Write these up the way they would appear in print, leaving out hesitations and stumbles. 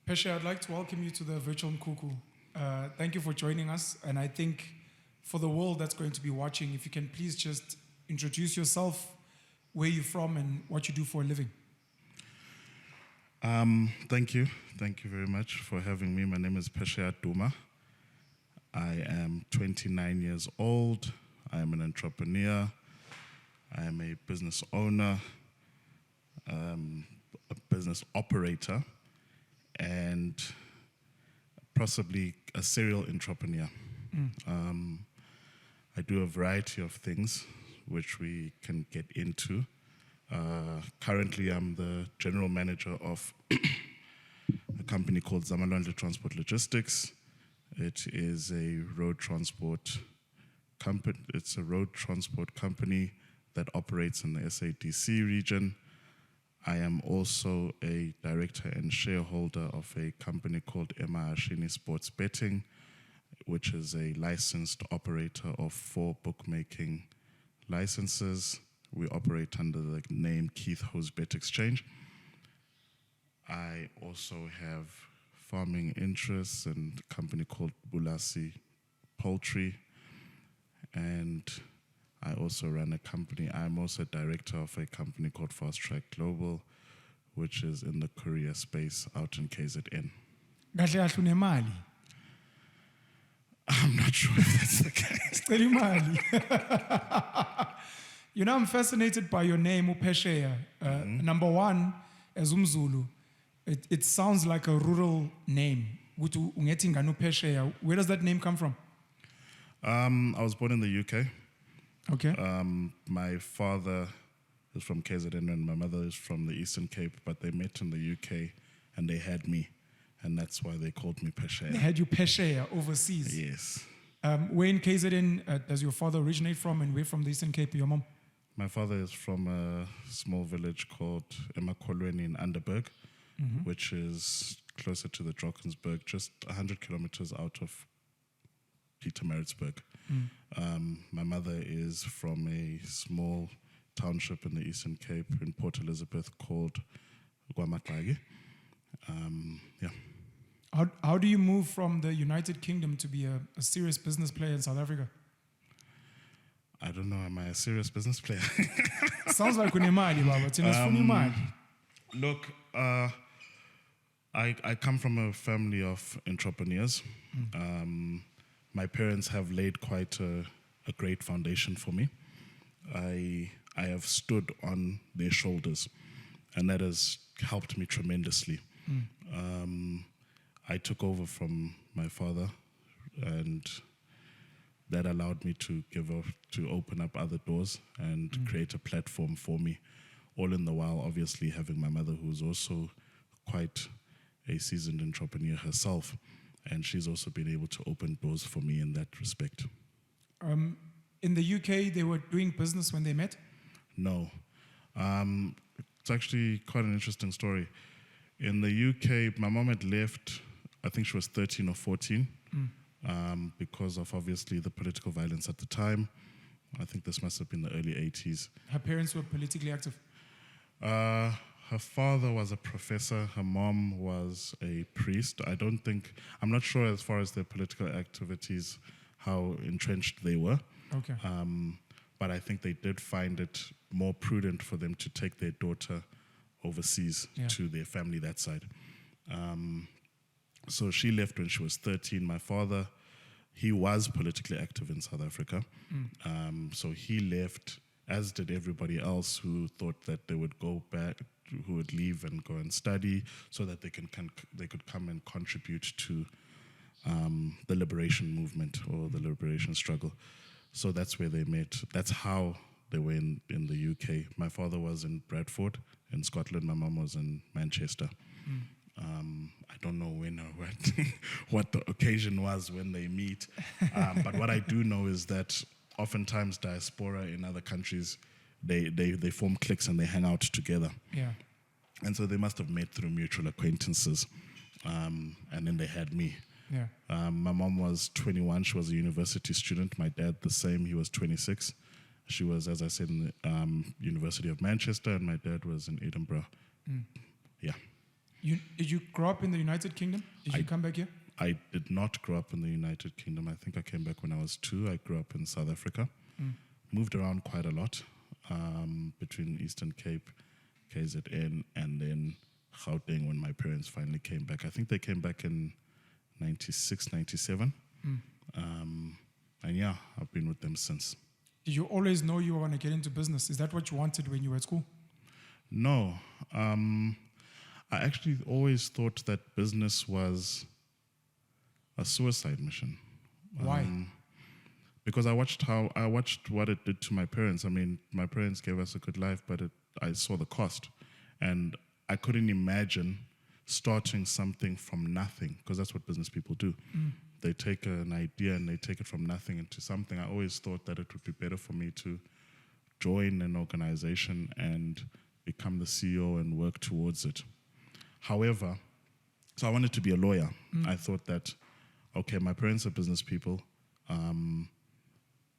Phesheya, I'd like to welcome you to the virtual Nkuku. Thank you for joining us. And I think for the world that's going to be watching, if you can please just introduce yourself, where you're from, and what you do for a living. Thank you. Thank you very much for having me. My name is Phesheya Duma. I am 29 years old. I am an entrepreneur. I am a business owner, a business operator, and possibly a serial entrepreneur. I do a variety of things which we can get into. Currently, I'm the general manager of a company called Zamalwandle Transport Logistics. It is a road transport company. It's a road transport company that operates in the SADC region. I am also a director and shareholder of a company called Emahashini Sports Betting, which is a licensed operator of 4 bookmaking licenses. We operate under the name Keith Hose Bet Exchange. I also have farming interests in a company called Bulasi Poultry, and I also run a company. I'm also director of a company called Fast Track Global, which is in the courier space out in KZN. Kahle kahle unemali. I'm not sure if that's the case. Cela imali. You know, I'm fascinated by your name, Phesheya. Number one, as Umzulu, it sounds like a rural name. Phesheya. Where does that name come from? I was born in the UK. Okay. My father is from KZN and my mother is from the Eastern Cape, but they met in the UK and they had me, and that's why they called me Phesheya. They had you Phesheya overseas. Yes. Where in KZN does your father originate from, and where from the Eastern Cape, your mom? My father is from a small village called Emakolweni in Underberg, which is closer to the Drakensberg, just 100 kilometers out of Pietermaritzburg. My mother is from a small township in the Eastern Cape in Port Elizabeth called Guamatagi. Yeah. How do you move from the United Kingdom to be a serious business player in South Africa? I don't know, am I a serious business player? Sounds like unemali, Baba. Look, I come from a family of entrepreneurs. My parents have laid quite a great foundation for me. I have stood on their shoulders, and that has helped me tremendously. I took over from my father, and that allowed me to open up other doors and create a platform for me. All in the while, obviously, having my mother, who's also quite a seasoned entrepreneur herself, and she's also been able to open doors for me in that respect. In the UK, they were doing business when they met? No. It's actually quite an interesting story. In the UK, my mom had left, I think she was 13 or 14, because of obviously the political violence at the time. I think this must have been the early 80s. Her parents were politically active? Her father was a professor, her mom was a priest. I'm not sure as far as their political activities, how entrenched they were. Okay. But I think they did find it more prudent for them to take their daughter overseas to their family that side. So she left when she was 13. My father, he was politically active in South Africa. So he left, as did everybody else who thought that they would go back, who would leave and go and study so that they could come and contribute to the liberation movement or the liberation struggle. So that's where they met. That's how they were in the UK. My father was in Bradford in Scotland. My mom was in Manchester. I don't know when or what the occasion was when they meet. But what I do know is that oftentimes diaspora in other countries, they form cliques and they hang out together. Yeah. And so they must have met through mutual acquaintances. And then they had me. Yeah. My mom was 21. She was a university student. My dad, the same. He was 26. She was, as I said, in the University of Manchester, and my dad was in Edinburgh. Yeah. Did you grow up in the United Kingdom? Did you come back here? I did not grow up in the United Kingdom. I think I came back when I was 2. I grew up in South Africa. Moved around quite a lot between Eastern Cape, KZN, and then Gauteng when my parents finally came back. I think they came back in 96, 97. And yeah, I've been with them since. Did you always know you were going to get into business? Is that what you wanted when you were at school? No. I actually always thought that business was a suicide mission. Why? Because I watched what it did to my parents. I mean, my parents gave us a good life, but I saw the cost. And I couldn't imagine starting something from nothing, because that's what business people do. They take an idea and they take it from nothing into something. I always thought that it would be better for me to join an organization and become the CEO and work towards it. However, so I wanted to be a lawyer. I thought that, okay, my parents are business people.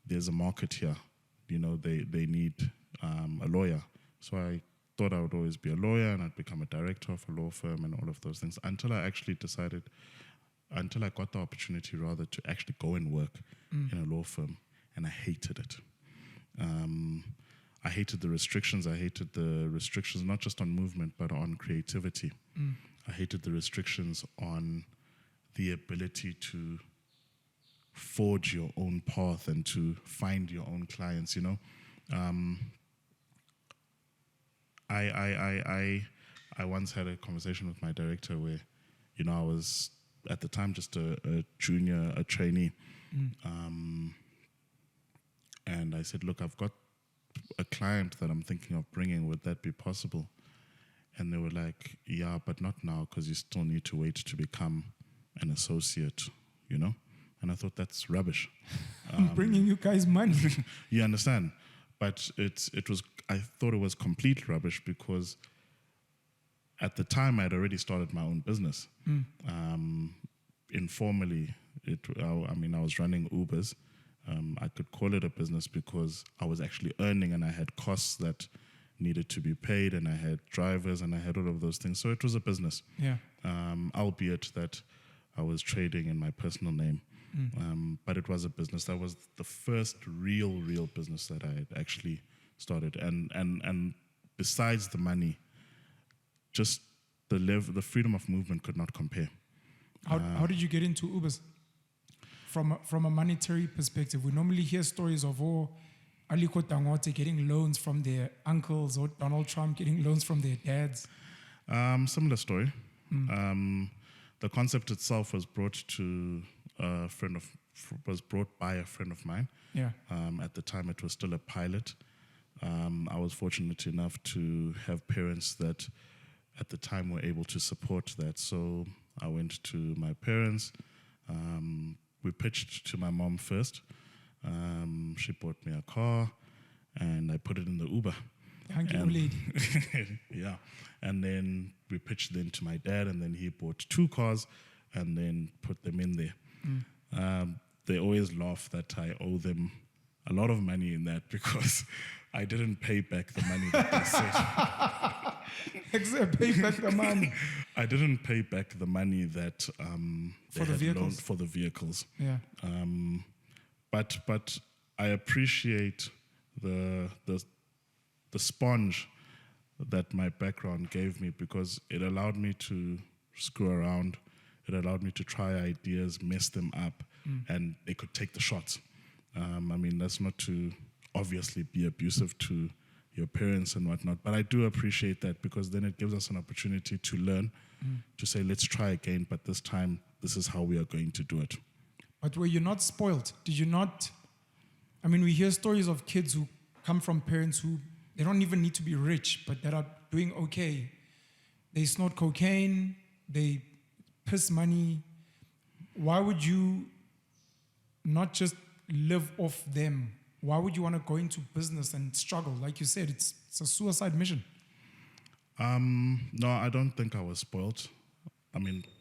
There's a market here. You know, they need a lawyer. So I thought I would always be a lawyer and I'd become a director of a law firm and all of those things until I got the opportunity rather to actually go and work in a law firm, and I hated it. I hated the restrictions. I hated the restrictions not just on movement but on creativity. I hated the restrictions on the ability to forge your own path and to find your own clients, you know. I once had a conversation with my director where, you know, I was at the time just a junior, a trainee. And I said, look, I've got a client that I'm thinking of bringing. Would that be possible? And they were like, yeah, but not now, because you still need to wait to become an associate, you know? And I thought, that's rubbish. I'm bringing you guys money. You understand? But I thought it was complete rubbish because at the time I'd already started my own business. Informally, I was running Ubers. I could call it a business because I was actually earning and I had costs that needed to be paid and I had drivers and I had all of those things. So it was a business. Yeah. Albeit that I was trading in my personal name. But it was a business. That was the first real business that I had actually started. And besides the money, just the freedom of movement could not compare. How did you get into Ubers? From a monetary perspective, we normally hear stories of Aliko Dangote getting loans from their uncles or Donald Trump getting loans from their dads. Similar story. The concept itself was brought by a friend of mine. Yeah. At the time, it was still a pilot. I was fortunate enough to have parents that at the time were able to support that. So I went to my parents. We pitched to my mom first. She bought me a car and I put it in the Uber. Thank you, lady. Yeah. And then we pitched then to my dad, and then he bought 2 cars and then put them in there. They always laugh that I owe them a lot of money in that because I didn't pay back the money that they said. Except pay back the money. I didn't pay back the money that they For the had vehicles. loaned for the vehicles. Yeah. But I appreciate the sponge that my background gave me because it allowed me to screw around. It allowed me to try ideas, mess them up, and they could take the shots. That's not to obviously be abusive to your parents and whatnot, but I do appreciate that because then it gives us an opportunity to learn, to say, let's try again, but this time, this is how we are going to do it. But were you not spoiled? Did you not? We hear stories of kids who come from parents who they don't even need to be rich, but that are doing okay. They snort cocaine, they piss money. Why would you not just live off them? Why would you want to go into business and struggle? Like you said, it's a suicide mission. No, I don't think I was spoiled.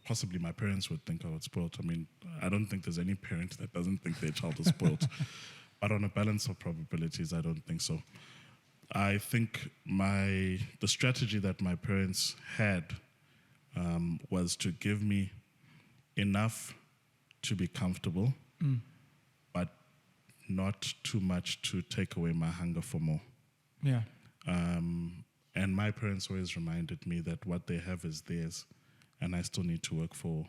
Possibly my parents would think I was spoiled. I don't think there's any parent that doesn't think their child is spoiled. But on a balance of probabilities, I don't think so. I think the strategy that my parents had was to give me enough to be comfortable, but not too much to take away my hunger for more. Yeah. And my parents always reminded me that what they have is theirs, and I still need to work for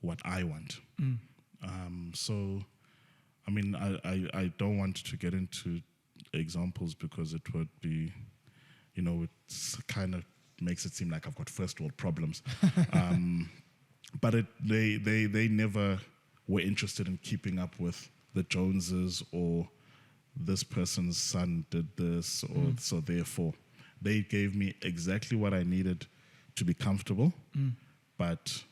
what I want. So, I mean, I don't want to get into examples because it would be, it kind of makes it seem like I've got first world problems. But they never were interested in keeping up with the Joneses or this person's son did this, or so therefore they gave me exactly what I needed to be comfortable, but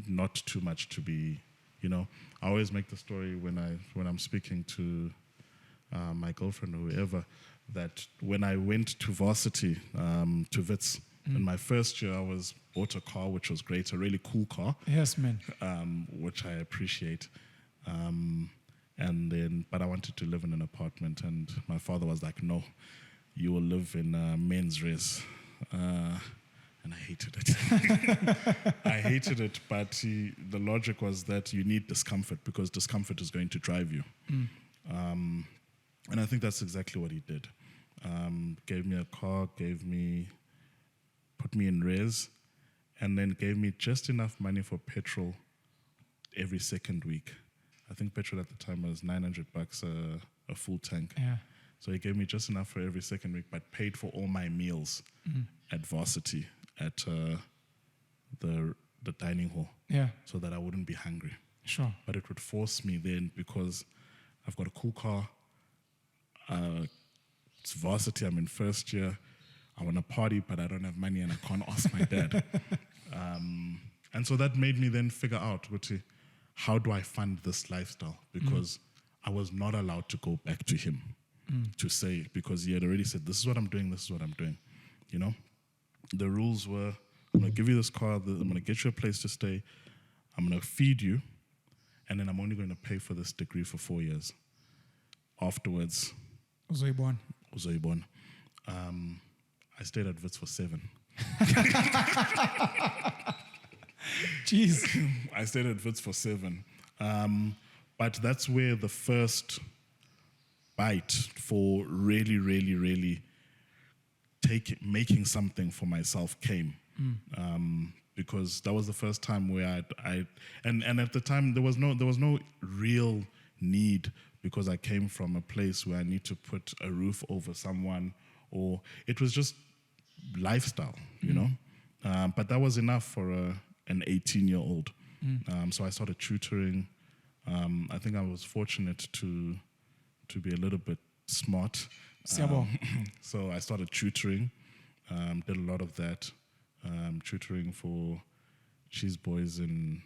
not too much to be, I always make the story when I'm speaking to my girlfriend or whoever, that when I went to Varsity, to Wits, in my first year, I was bought a car, which was great, a really cool car. Yes, man. Which I appreciate. But I wanted to live in an apartment, and my father was like, no, you will live in men's res. And I hated it. I hated it, but the logic was that you need discomfort because discomfort is going to drive you. And I think that's exactly what he did. Gave me a car, put me in res, and then gave me just enough money for petrol every second week. I think petrol at the time was $900 a full tank. Yeah. So he gave me just enough for every second week, but paid for all my meals at Varsity, at the dining hall, so that I wouldn't be hungry. Sure. But it would force me then, because I've got a cool car. It's Varsity. I'm in first year. I want to party, but I don't have money and I can't ask my dad. And so that made me then figure out, how do I fund this lifestyle? Because I was not allowed to go back to him to say, because he had already said, this is what I'm doing, this is what I'm doing. The rules were, I'm going to give you this car, I'm going to get you a place to stay, I'm going to feed you, and then I'm only going to pay for this degree for 4 years. Afterwards, Uzoibon. I stayed at Wits for 7. Jeez. I stayed at Wits for 7. But that's where the first bite for really, really, really making something for myself came. Because that was the first time where and at the time there was no real need, because I came from a place where I need to put a roof over someone, or it was just lifestyle, But that was enough for an 18-year-old. So I started tutoring. I think I was fortunate to be a little bit smart. So I started tutoring. Did a lot of that. Tutoring for cheese boys in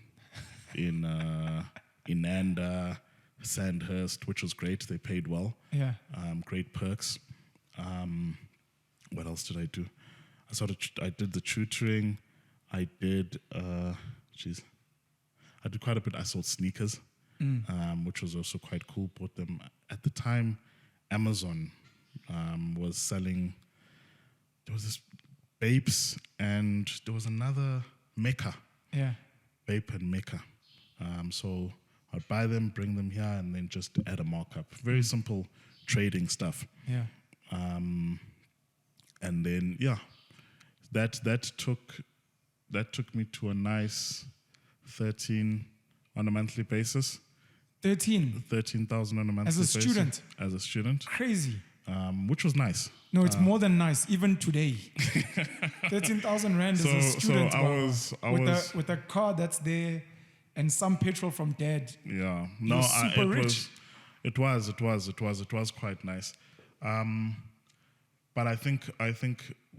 Nanda, Sandhurst, which was great. They paid well. Yeah. Great perks. What else did I do? I did the tutoring. I did quite a bit. I sold sneakers, which was also quite cool. Bought them at the time. Amazon was selling. There was this Bapes, and there was another Mecca. Yeah. Bape and Mecca. So I'd buy them, bring them here, and then just add a markup. Very simple trading stuff. Yeah. And then that took me to a nice 13 on a monthly basis. 13,000 on a monthly basis. As a student. Crazy. Which was nice. No, it's more than nice, even today. 13,000 rand as a student. So I was with a car that's there and some petrol from dad. Yeah. No, super rich. It was quite nice. But I think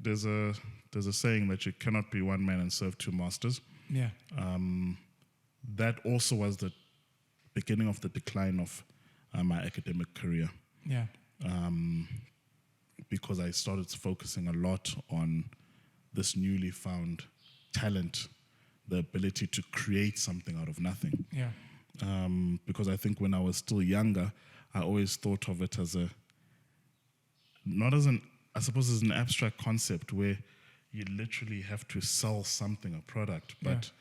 there's a saying that you cannot be one man and serve two masters. Yeah. That also was the beginning of the decline of my academic career. Yeah. Because I started focusing a lot on this newly found talent, the ability to create something out of nothing. Yeah. Because I think when I was still younger, I always thought of it as an abstract concept where, you literally have to sell something, a product. But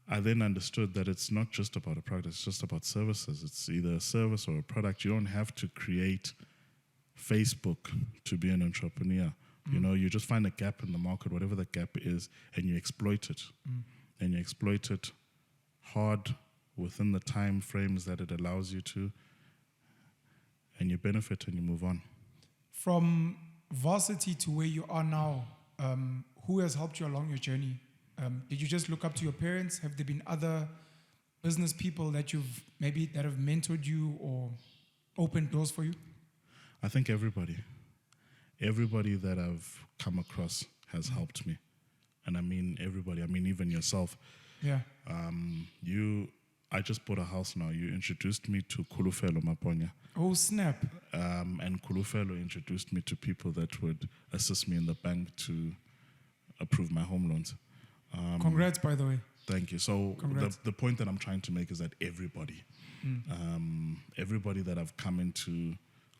I then understood that it's not just about a product, it's just about services. It's either a service or a product. You don't have to create Facebook to be an entrepreneur. You know, you just find a gap in the market, whatever the gap is, and you exploit it. And you exploit it hard within the time frames that it allows you to, and you benefit and you move on. From Varsity to where you are now, who has helped you along your journey? Did you just look up to your parents? Have there been other business people that have mentored you or opened doors for you? I think everybody that I've come across has helped me. And I mean everybody, I mean even yourself. Yeah. I just bought a house now. You introduced me to Kulufelo Maponya. Oh, snap. And Kulufelo introduced me to people that would assist me in the bank to approve my home loans. Congrats, by the way. Thank you. So the point that I'm trying to make is that everybody that I've come into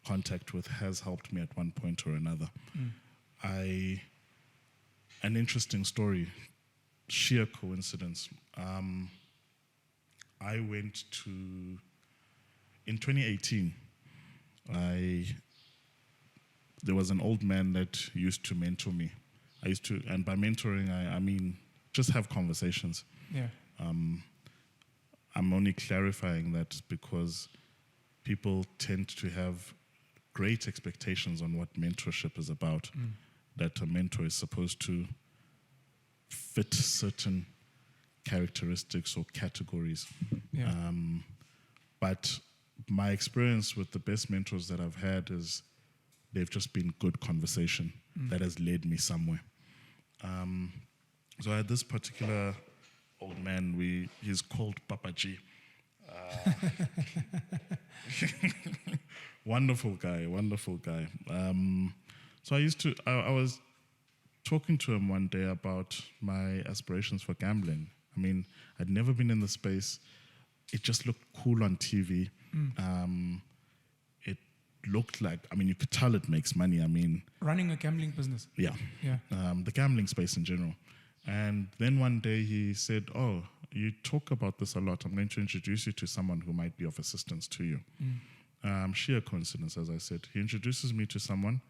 contact with has helped me at one point or another. An interesting story, sheer coincidence. I went to, in 2018, there was an old man that used to mentor me. And by mentoring, I mean just have conversations. Yeah. I'm only clarifying that because people tend to have great expectations on what mentorship is about, that a mentor is supposed to fit certain characteristics or categories. Yeah. But my experience with the best mentors that I've had is they've just been good conversation that has led me somewhere. So I had this particular old man, he's called Papa G. Wonderful guy. So I was talking to him one day about my aspirations for gambling. I mean, I'd never been in the space. It just looked cool on TV. It looked like, I mean, you could tell it makes money. I mean, running a gambling business. Yeah. The gambling space in general. And then one day he said, "Oh, you talk about this a lot. I'm going to introduce you to someone who might be of assistance to you." Sheer coincidence, as I said. He introduces me to someone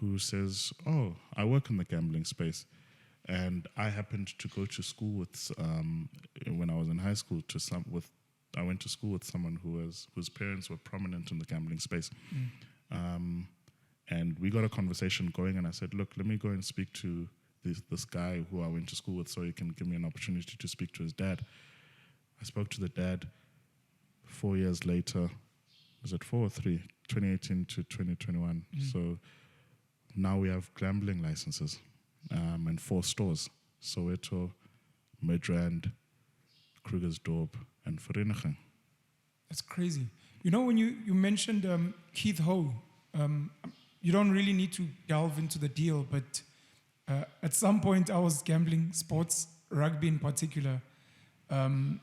who says, "Oh, I work in the gambling space." And I happened to go to school with, when I was in high school, I went to school with someone whose parents were prominent in the gambling space. And we got a conversation going, and I said, "Look, let me go and speak to this guy who I went to school with so he can give me an opportunity to speak to his dad." I spoke to the dad 4 years later. Was it 4 or 3? 2018 to 2021. So now we have gambling licenses and 4 stores: Soweto, Midrand, Krugersdorp, and Vereeniging. That's crazy. You know, when you mentioned Keith Ho, you don't really need to delve into the deal, but at some point I was gambling sports, rugby in particular. I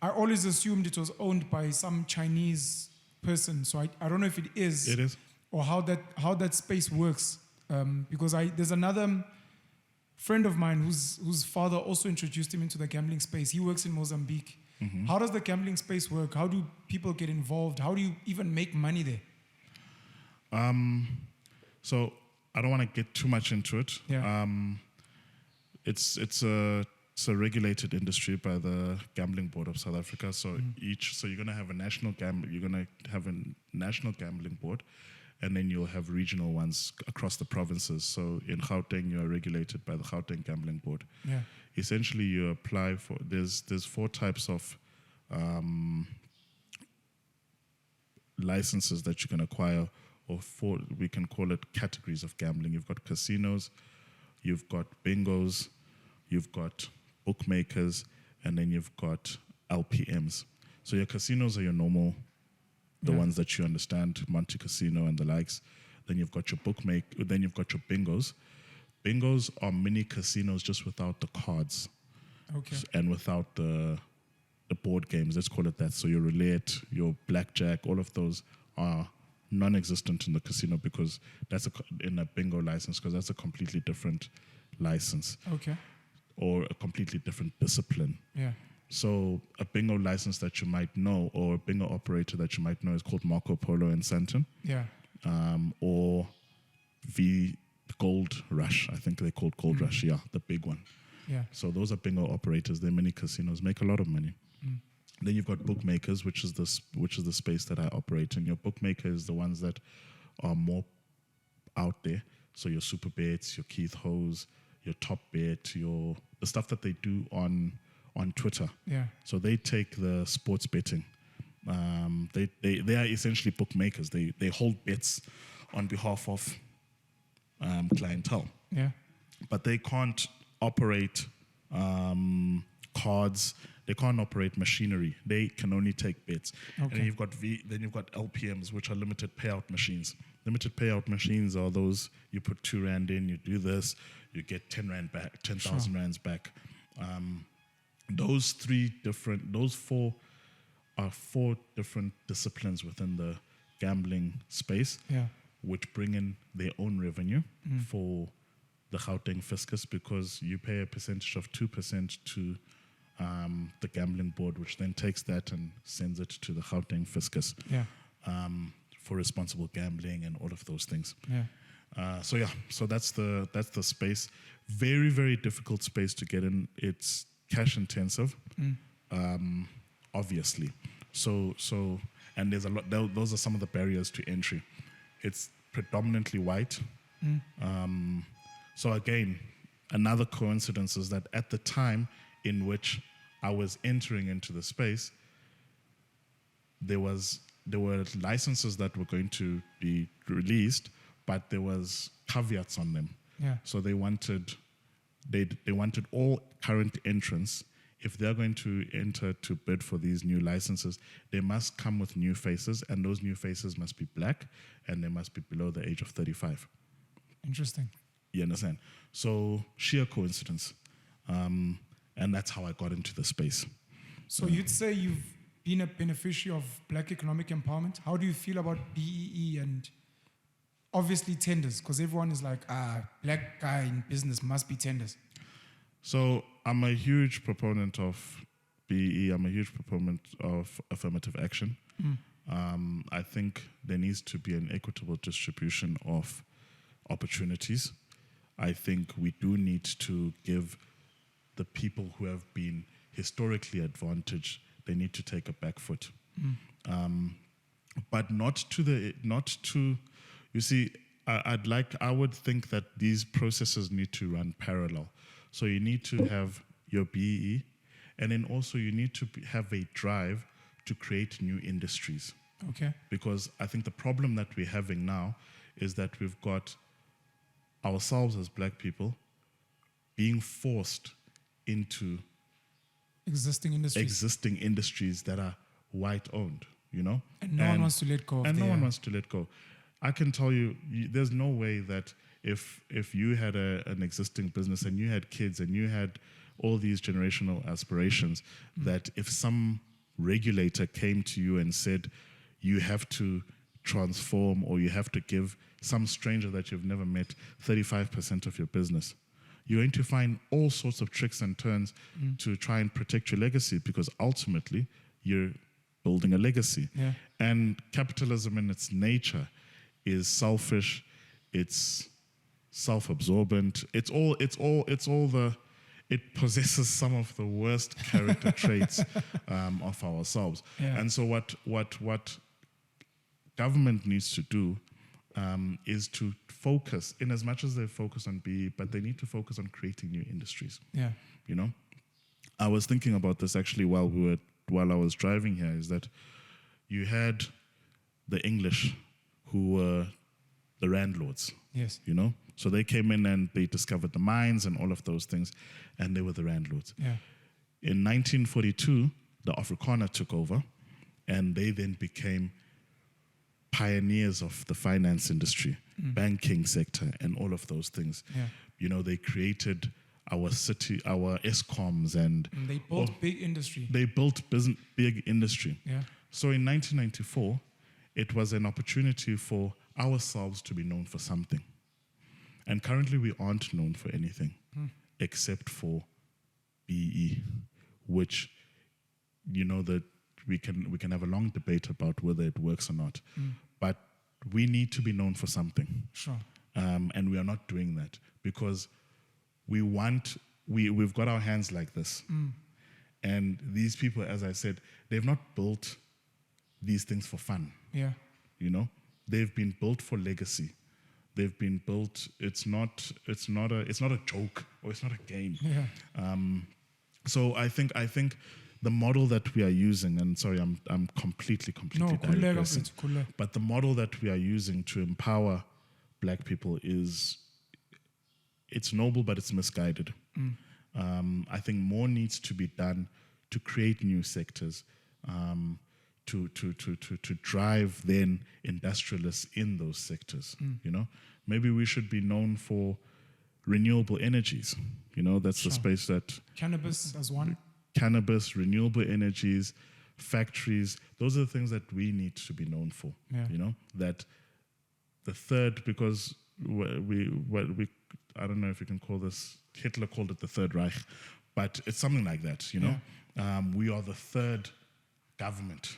always assumed it was owned by some Chinese person, so I don't know if it is. It is. Or how that space works. Because there's another friend of mine whose father also introduced him into the gambling space. He works in Mozambique. How does the gambling space work? How do people get involved? How do you even make money there? So I don't want to get too much into it. Yeah. It's a regulated industry by the Gambling Board of South Africa. So you're going to have a national gambling board, and then you'll have regional ones across the provinces. So in Gauteng, you are regulated by the Gauteng Gambling Board. Yeah. Essentially, you apply for, there's 4 types of licenses that you can acquire, or 4, we can call it categories of gambling. You've got casinos, you've got bingos, you've got bookmakers, and then you've got LPMs. So your casinos are your normal, the ones that you understand, Monte Casino and the likes. Then you've got your then you've got your bingos. Bingos are mini casinos just without the cards. Okay. And without the board games, let's call it that. So your roulette, your blackjack, all of those are non-existent in the casino because in a bingo license, because that's a completely different license Okay. or a completely different discipline. Yeah. So a bingo license that you might know, or a bingo operator that you might know, is called Marco Polo in Santon, Yeah. or V Gold Rush. I think they're called Gold Rush. Yeah, the big one. Yeah. So those are bingo operators. They're mini casinos, make a lot of money. Then you've got bookmakers, which is the space that I operate in. Your bookmaker is the ones that are more out there. So your Super Bets, your Keith Hose, your Top Bet, the stuff that they do on Twitter. Yeah. So they take the sports betting. They are essentially bookmakers. They hold bets on behalf of clientele. Yeah. But they can't operate cards. They can't operate machinery. They can only take bets. Okay. And then you've got LPMs, which are limited payout machines. Limited payout machines are those you put 2 rand in, you do this, you get 10 rand back, 10,000 rands back. Those four are 4 different disciplines within the gambling space, Yeah. which bring in their own revenue for the Gauteng fiscus, because you pay a percentage of 2% to the gambling board, which then takes that and sends it to the Gauteng fiscus Yeah. for responsible gambling and all of those things. Yeah. So that's the space. Very, very difficult space to get in. It's cash intensive, obviously. So and there's a lot. Those are some of the barriers to entry. It's predominantly white. So again, another coincidence is that at the time in which I was entering into the space, there were licenses that were going to be released, but there was caveats on them. Yeah. So they wanted all current entrants, if they're going to enter to bid for these new licenses, they must come with new faces, and those new faces must be black, and they must be below the age of 35. Interesting. You understand? So sheer coincidence. And that's how I got into the space. So you'd say you've been a beneficiary of Black economic empowerment. How do you feel about BEE and obviously tenders? Because everyone is like, black guy in business must be tenders. So I'm a huge proponent of BEE. I'm a huge proponent of affirmative action. I think there needs to be an equitable distribution of opportunities. I think we do need to give the people who have been historically advantaged, they need to take a back foot. But not to, you see, I would think that these processes need to run parallel. So you need to have your BEE, and then also you need to have a drive to create new industries. Okay. Because I think the problem that we're having now is that we've got ourselves as black people being forced into existing industries that are white owned, you know? And no one wants to let go of And no one wants to let go. I can tell you, there's no way that if you had an existing business and you had kids and you had all these generational aspirations, that if some regulator came to you and said, you have to transform or you have to give some stranger that you've never met 35% of your business, you're going to find all sorts of tricks and turns to try and protect your legacy, because ultimately you're building a legacy. Yeah. And capitalism in its nature is selfish, it's self-absorbent, it possesses some of the worst character traits of ourselves. Yeah. And so what government needs to do is to focus, in as much as they focus on BE, but they need to focus on creating new industries. Yeah. You know, I was thinking about this actually while I was driving here, is that you had the English who were the landlords. Yes. You know, so they came in and they discovered the mines and all of those things, and they were the landlords. Yeah. In 1942, the Afrikaner took over, and they then became pioneers of the finance industry, banking sector, and all of those things. Yeah. You know, they created our city, our ESCOMs, and They built big industry. they built big industry. Yeah. So in 1994, it was an opportunity for ourselves to be known for something. And currently we aren't known for anything except for BE, which, that we can have a long debate about whether it works or not. But we need to be known for something. Sure. And we are not doing that because we've got our hands like this. And these people, as I said, they've not built these things for fun. Yeah. They've been built for legacy. They've been built. It's not a joke or it's not a game. Yeah. So I think the model that we are using, and sorry, I'm completely digressing. But the model that we are using to empower black people it's noble, but it's misguided. I think more needs to be done to create new sectors, to drive then industrialists in those sectors. Maybe we should be known for renewable energies. That's the space that cannabis as one. Cannabis, renewable energies, factories. Those are the things that we need to be known for. Yeah. That the third, because we I don't know if you can call this, Hitler called it the Third Reich, but it's something like that, we are the third government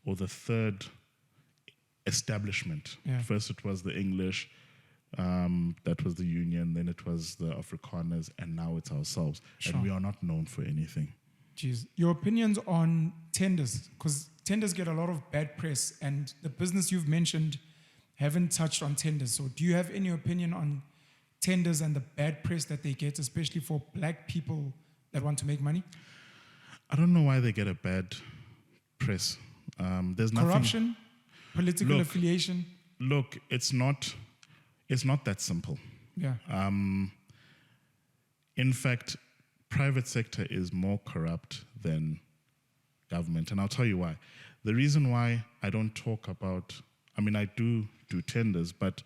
or the third establishment. Yeah. First it was the English, that was the Union, then it was the Afrikaners, and now it's ourselves. Sure. And we are not known for anything. Jeez. Your opinions on tenders, because tenders get a lot of bad press, and the business you've mentioned haven't touched on tenders. So do you have any opinion on tenders and the bad press that they get, especially for black people that want to make money? I don't know why they get a bad press. There's nothing. Corruption, political affiliation. Look, it's not that simple. Yeah. In fact, private sector is more corrupt than government, and I'll tell you why. The reason why I don't talk about, I do tenders, but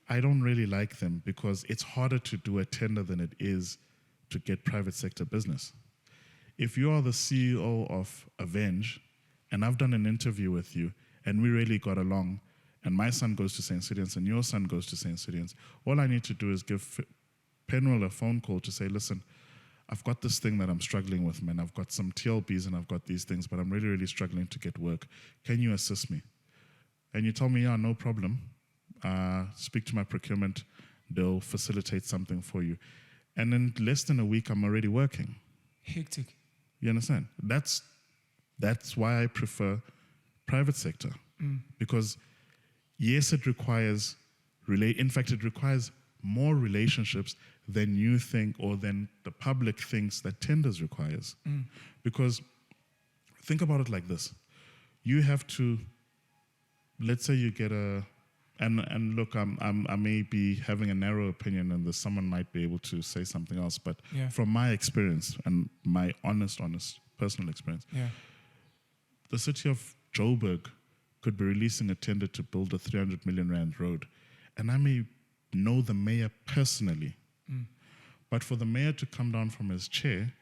I don't really like them because it's harder to do a tender than it is to get private sector business. If you are the CEO of Avenge, and I've done an interview with you, and we really got along, and my son goes to St. Cyrian's and your son goes to St. Cyrian's, all I need to do is give Penwell a phone call to say, listen, I've got this thing that I'm struggling with, man. I've got some TLBs and I've got these things, but I'm really, really struggling to get work. Can you assist me? And you tell me, yeah, no problem. Speak to my procurement. They'll facilitate something for you. And in less than a week, I'm already working. Hectic. You understand? That's why I prefer private sector. Because yes, it requires in fact, it requires more relationships than you think or than the public thinks that tenders requires. Because think about it like this. You have to, let's say you get and look, I may be having a narrow opinion on this. Someone might be able to say something else, but from my experience and my honest personal experience, the city of Joburg could be releasing a tender to build a 300 million rand road, and I may know the mayor personally, but for the mayor to come down from his chair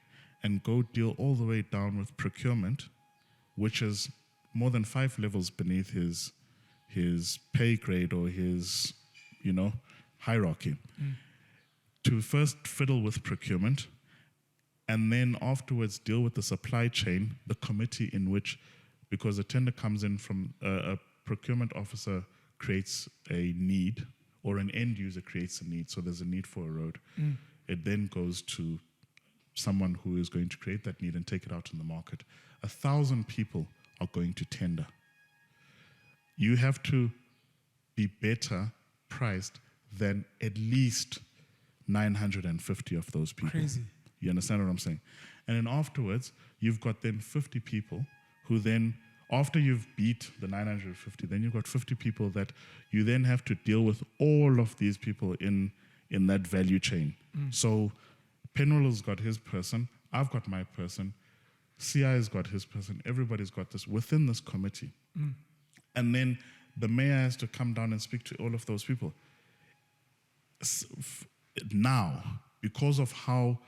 and go deal all the way down with procurement, which is more than 5 levels beneath his pay grade or his, hierarchy, to first fiddle with procurement and then afterwards deal with the supply chain, the committee in which, because a tender comes in from a procurement officer creates a need or an end user creates a need, so there's a need for a road. It then goes to someone who is going to create that need and take it out in the market. 1,000 people are going to tender. You have to be better priced than at least 950 of those people. Crazy. You understand what I'm saying? And then afterwards, you've got then 50 people who then, after you've beat the 950, then you've got 50 people that you then have to deal with all of these people in that value chain. So Penwell's got his person, I've got my person, CI's got his person, everybody's got this within this committee. And then the mayor has to come down and speak to all of those people. Now, because of how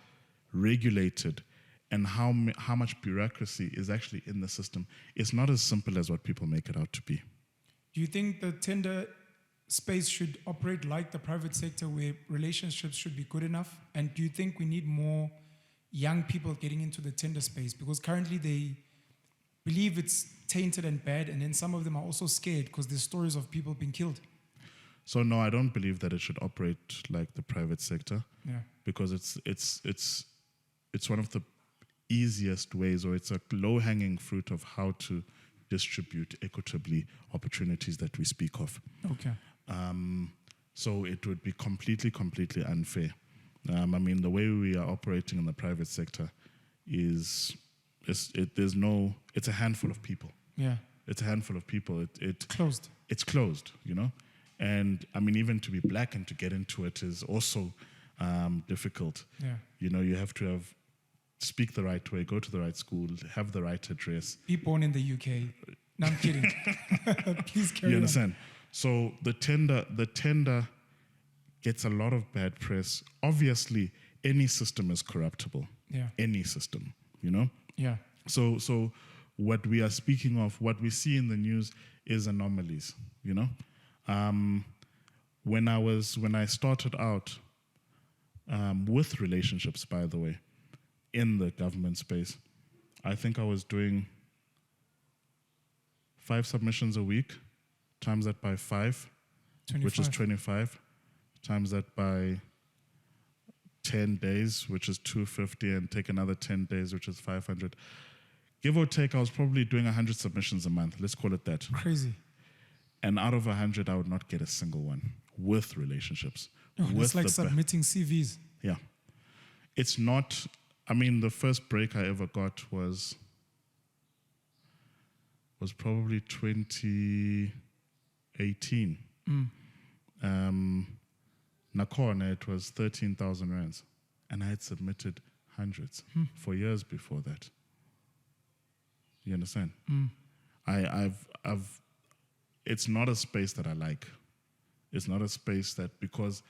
regulated and how much bureaucracy is actually in the system, it's not as simple as what people make it out to be. Do you think the tender space should operate like the private sector, where relationships should be good enough? And do you think we need more young people getting into the tender space? Because currently they believe it's tainted and bad, and then some of them are also scared because there's stories of people being killed. So no, I don't believe that it should operate like the private sector. Yeah. Because it's one of the easiest ways, or it's a low-hanging fruit of how to distribute equitably opportunities that we speak of. Okay. So it would be completely unfair. I mean, the way we are operating in the private sector it's a handful of people. Yeah. It's a handful of people. Closed. It's closed, you know? And I mean, even to be black and to get into it is also difficult. Yeah. You know, you have to speak the right way, go to the right school, have the right address. Be born in the UK. No, I'm kidding. Please carry You on. understand? So the tender gets a lot of bad press. Obviously, any system is corruptible. Yeah. Any system, you know? Yeah. So what we are speaking of, what we see in the news is anomalies, you know? When I started out with relationships, by the way, in the government space, I think I was doing 5 submissions a week, times that by 5, 25. which is 25, times that by 10 days, which is 250, and take another 10 days, which is 500. Give or take, I was probably doing 100 submissions a month. Let's call it that. Crazy. And out of 100, I would not get a single one with relationships. Oh, with it's like submitting CVs. Yeah. It's not, I mean, the first break I ever got was probably 2018. Nakhona, it was 13,000 rands. And I had submitted hundreds for years before that. You understand? It's not a space that I like. It's not a space that, because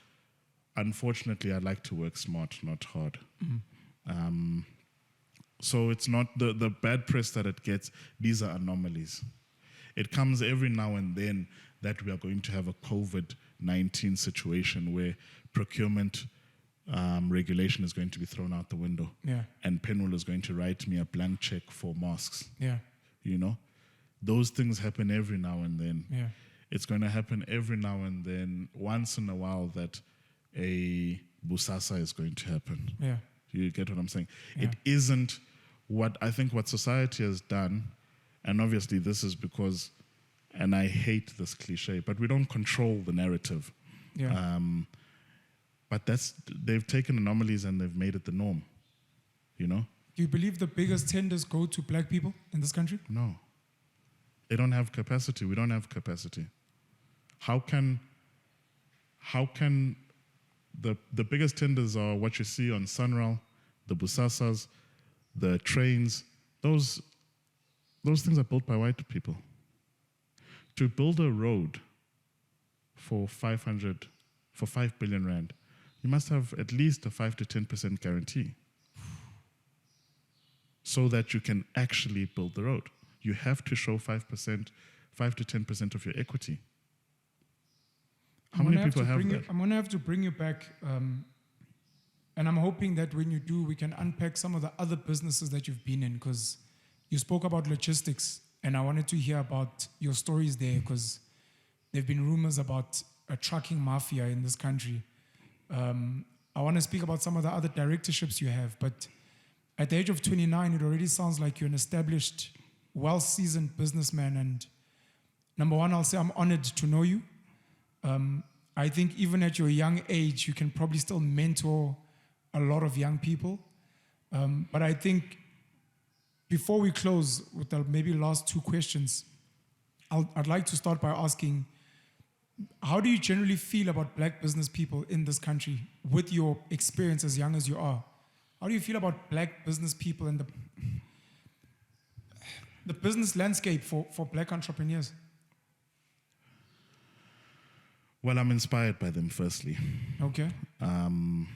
unfortunately I like to work smart, not hard. So it's not the bad press that it gets. These are anomalies. It comes every now and then that we are going to have a COVID-19 situation where procurement regulation is going to be thrown out the window. Yeah. And Penwell is going to write me a blank check for masks. Yeah. You know? Those things happen every now and then. Yeah. It's going to happen every now and then, once in a while, that a busasa is going to happen. Yeah. You get what I'm saying? Yeah. It isn't what I think what society has done, and obviously this is because, and I hate this cliche, but we don't control the narrative. Yeah. But they've taken anomalies and they've made it the norm, you know? Do you believe the biggest tenders go to black people in this country? No. They don't have capacity. We don't have capacity. How can the biggest tenders are what you see on Sunrail, the busasas, the trains, those things are built by white people. To build a road for 5 billion rand, you must have at least a 5 to 10% guarantee so that you can actually build the road. You have to show 5 to 10% of your equity. How many people have that? I'm going to have to bring you back, and I'm hoping that when you do, we can unpack some of the other businesses that you've been in, because you spoke about logistics, and I wanted to hear about your stories there, because there have been rumors about a trucking mafia in this country. I want to speak about some of the other directorships you have, but at the age of 29, it already sounds like you're an established, well-seasoned businessman, and number one, I'll say I'm honored to know you. I think even at your young age, you can probably still mentor a lot of young people. But I think before we close with the maybe last 2 questions, I'd like to start by asking, how do you generally feel about black business people in this country with your experience as young as you are? How do you feel about black business people and the business landscape for black entrepreneurs? Well, I'm inspired by them, firstly. Okay. I'm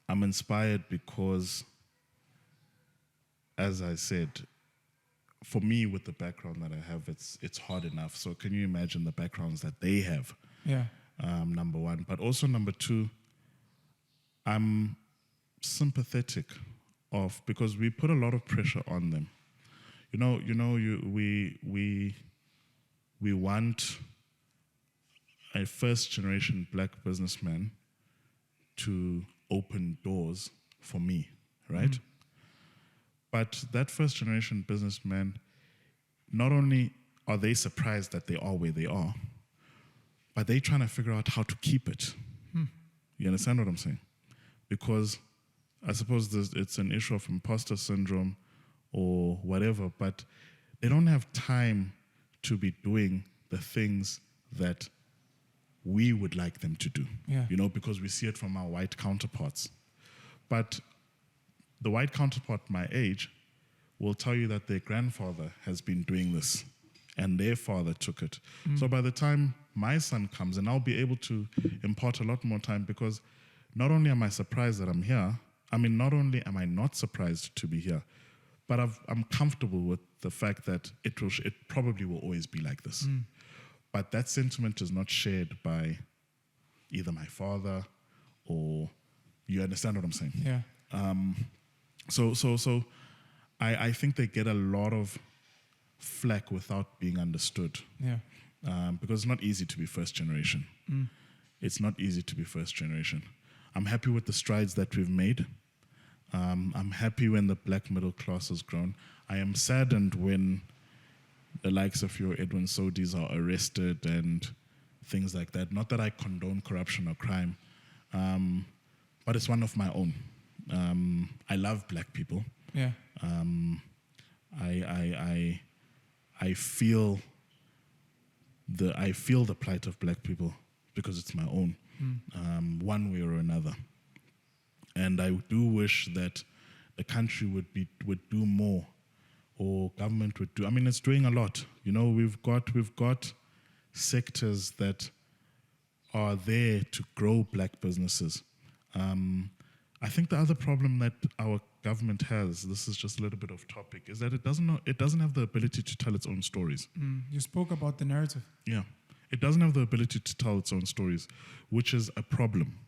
inspired because, as I said, for me, with the background that I have, it's hard enough. So can you imagine the backgrounds that they have? Yeah. Number one, but also number two, I'm sympathetic because we put a lot of pressure on them. We want a first generation black businessman to open doors for me, right? But that first generation businessman, not only are they surprised that they are where they are, but they're trying to figure out how to keep it. You understand what I'm saying? Because I suppose it's an issue of imposter syndrome or whatever, but they don't have time to be doing the things that we would like them to do, Yeah. because we see it from our white counterparts. But the white counterpart my age will tell you that their grandfather has been doing this and their father took it. So by the time my son comes, and I'll be able to impart a lot more time, because not only am I surprised that I'm here, not only am I not surprised to be here, but I'm comfortable with the fact that it probably will always be like this. But that sentiment is not shared by either my father or, you understand what I'm saying? Yeah. So I think they get a lot of flack without being understood. Yeah. Because it's not easy to be first generation. It's not easy to be first generation. I'm happy with the strides that we've made. I'm happy when the black middle class has grown. I am saddened when the likes of your Edwin Sodis are arrested and things like that. Not that I condone corruption or crime, but it's one of my own. I love black people. Yeah. I feel the plight of black people because it's my own, one way or another. And I do wish that the country would do more, or government would do. It's doing a lot. We've got sectors that are there to grow black businesses. I think the other problem that our government has, this is just a little bit off topic, is that it doesn't have the ability to tell its own stories. You spoke about the narrative. Yeah, it doesn't have the ability to tell its own stories, which is a problem.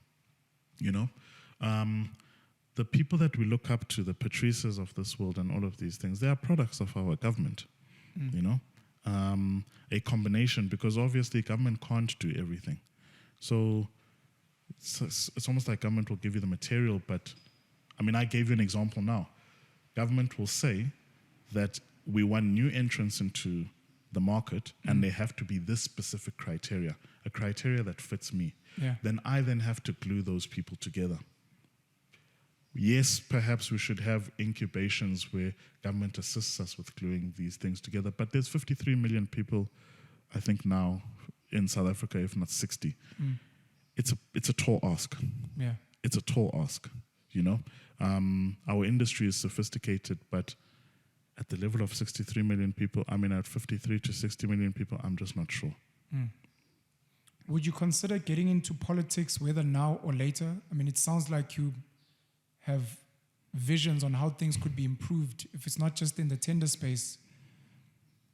The people that we look up to, the Patrices of this world and all of these things, they are products of our government. A combination, because obviously government can't do everything. So it's almost like government will give you the material, but I gave you an example now. Government will say that we want new entrants into the market and they have to be this specific criteria, a criteria that fits me. Yeah. Then I have to glue those people together. Yes, perhaps we should have incubations where government assists us with gluing these things together, but there's 53 million people, I think now, in South Africa, if not 60. It's a tall ask. Yeah. It's a tall ask, Our industry is sophisticated, but at the level of 63 million people, at 53 to 60 million people, I'm just not sure. Would you consider getting into politics, whether now or later? It sounds like you have visions on how things could be improved, if it's not just in the tender space,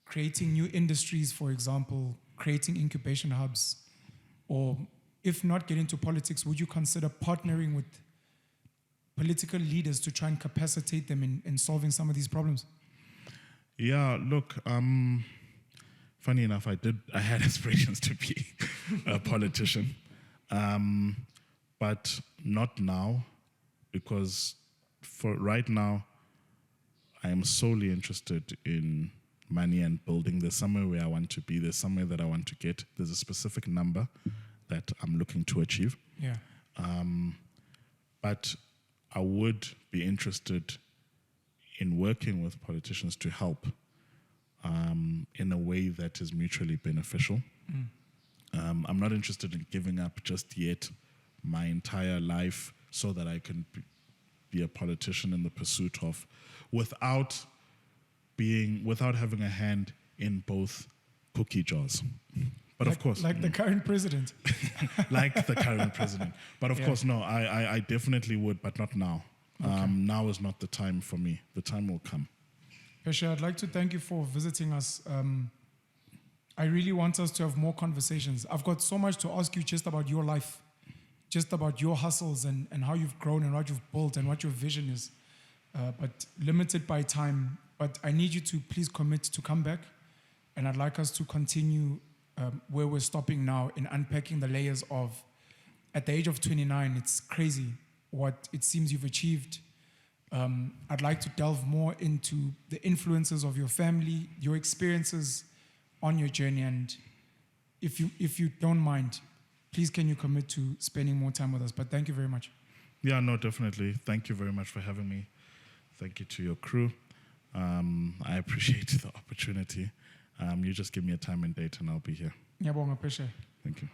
creating new industries, for example, creating incubation hubs, or if not get into politics, would you consider partnering with political leaders to try and capacitate them in solving some of these problems? Yeah, look, funny enough, I had aspirations to be a politician, but not now, because for right now, I am solely interested in money and building. There's somewhere where I want to be. There's somewhere that I want to get. There's a specific number that I'm looking to achieve. Yeah. But I would be interested in working with politicians to help in a way that is mutually beneficial. I'm not interested in giving up just yet my entire life so that I can be a politician in the pursuit of, without having a hand in both cookie jars. But of course, like the current president. like the current president. But of Yeah. course, no, I definitely would, but not now. Okay. Now is not the time for me. The time will come. Phesheya, I'd like to thank you for visiting us. I really want us to have more conversations. I've got so much to ask you just about your life, just about your hustles and how you've grown and what you've built and what your vision is. But limited by time. But I need you to please commit to come back. And I'd like us to continue where we're stopping now in unpacking the layers of, at the age of 29, it's crazy what it seems you've achieved. I'd like to delve more into the influences of your family, your experiences on your journey. And if you don't mind, please can you commit to spending more time with us? But thank you very much. Yeah, no, definitely. Thank you very much for having me. Thank you to your crew. I appreciate the opportunity. You just give me a time and date and I'll be here. Ngiyabonga, Phesheya. Thank you.